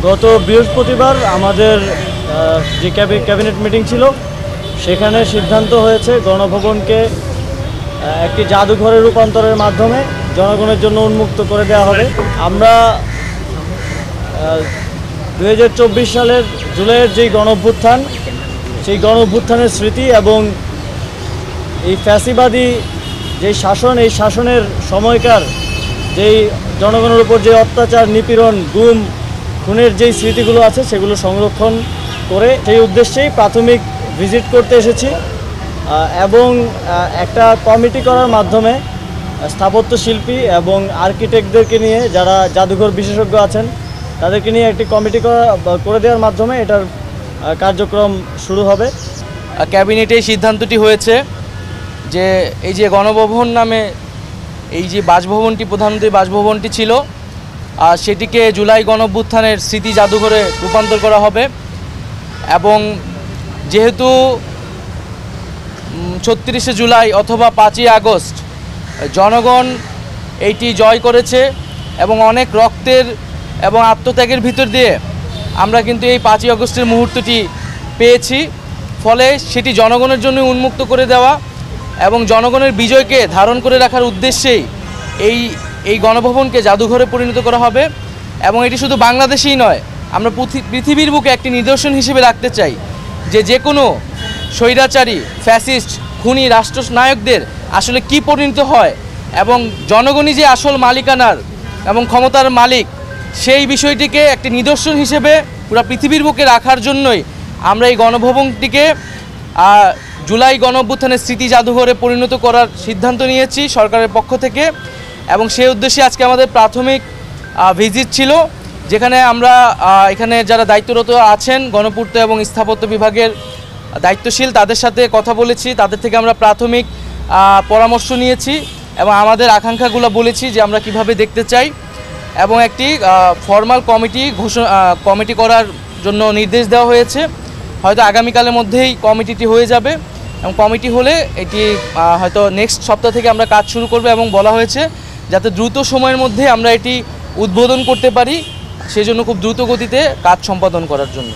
গত বৃহস্পতিবার আমাদের যে ক্যাবিনেট মিটিং ছিল সেখানে সিদ্ধান্ত হয়েছে গণভবনকে একটি জাদুঘরে রূপান্তরের মাধ্যমে জনগণের জন্য উন্মুক্ত করে দেওয়া হবে। আমরা 2024 সালের জুলাইয়ের যেই গণঅভ্যুত্থান, সেই গণঅভ্যুত্থানের স্মৃতি এবং এই ফ্যাসিবাদী যেই শাসন, এই শাসনের সময়কার যেই জনগণের উপর যে অত্যাচার, নিপীড়ন, গুম, খুনের যেই স্মৃতিগুলো আছে সেগুলো সংরক্ষণ করে সেই উদ্দেশ্যেই প্রাথমিক ভিজিট করতে এসেছি এবং একটা কমিটি করার মাধ্যমে স্থাপত্য শিল্পী এবং আর্কিটেক্টদেরকে নিয়ে, যারা জাদুঘর বিশেষজ্ঞ আছেন, তাদেরকে নিয়ে একটি কমিটি করে দেওয়ার মাধ্যমে এটার কার্যক্রম শুরু হবে। ক্যাবিনেটে সিদ্ধান্তটি হয়েছে যে এই যে গণভবন নামে এই যে বাসভবনটি, প্রধানমন্ত্রীর বাসভবনটি ছিল, সেটিকে জুলাই গণঅভ্যুত্থানের স্মৃতি জাদুঘরে রূপান্তর করা হবে। এবং যেহেতু 36শে জুলাই অথবা 5ই আগস্ট জনগণ এইটি জয় করেছে এবং অনেক রক্তের এবং আত্মত্যাগের ভিতর দিয়ে আমরা কিন্তু এই 5ই আগস্টের মুহূর্তটি পেয়েছি। ফলে সেটি জনগণের জন্য উন্মুক্ত করে দেওয়া এবং জনগণের বিজয়কে ধারণ করে রাখার উদ্দেশ্যেই এই গণভবনকে জাদুঘরে পরিণত করা হবে। এবং এটি শুধু বাংলাদেশেই নয়, আমরা পৃথিবীর বুকে একটি নিদর্শন হিসেবে রাখতে চাই যে কোনো স্বৈরাচারী, ফ্যাসিস্ট, খুনি রাষ্ট্রনায়কদের আসলে কি পরিণত হয় এবং জনগণই যে আসল মালিকানার এবং ক্ষমতার মালিক, সেই বিষয়টিকে একটি নিদর্শন হিসেবে পুরো পৃথিবীর বুকে রাখার জন্যই আমরা এই গণভবনটিকে জুলাই গণঅভ্যুত্থানের স্মৃতি জাদুঘরে পরিণত করার সিদ্ধান্ত নিয়েছি সরকারের পক্ষ থেকে। এবং সেই উদ্দেশ্যে আজকে আমাদের প্রাথমিক ভিজিট ছিল, যেখানে আমরা এখানে যারা দায়িত্বরত আছেন গণপূর্ত এবং স্থাপত্য বিভাগের দায়িত্বশীল, তাদের সাথে কথা বলেছি, তাদের থেকে আমরা প্রাথমিক পরামর্শ নিয়েছি এবং আমাদের আকাঙ্ক্ষাগুলো বলেছি যে আমরা কিভাবে দেখতে চাই। এবং একটি ফর্মাল কমিটি করার জন্য নির্দেশ দেওয়া হয়েছে। হয়তো আগামীকালের মধ্যেই কমিটিটি হয়ে যাবে এবং কমিটি হলে এটি হয়তো নেক্সট সপ্তাহ থেকে আমরা কাজ শুরু করব। এবং বলা হয়েছে যাতে দ্রুত সময়ের মধ্যে আমরা এটি উদ্বোধন করতে পারি, সেজন্য খুব দ্রুত গতিতে কাজ সম্পাদন করার জন্য।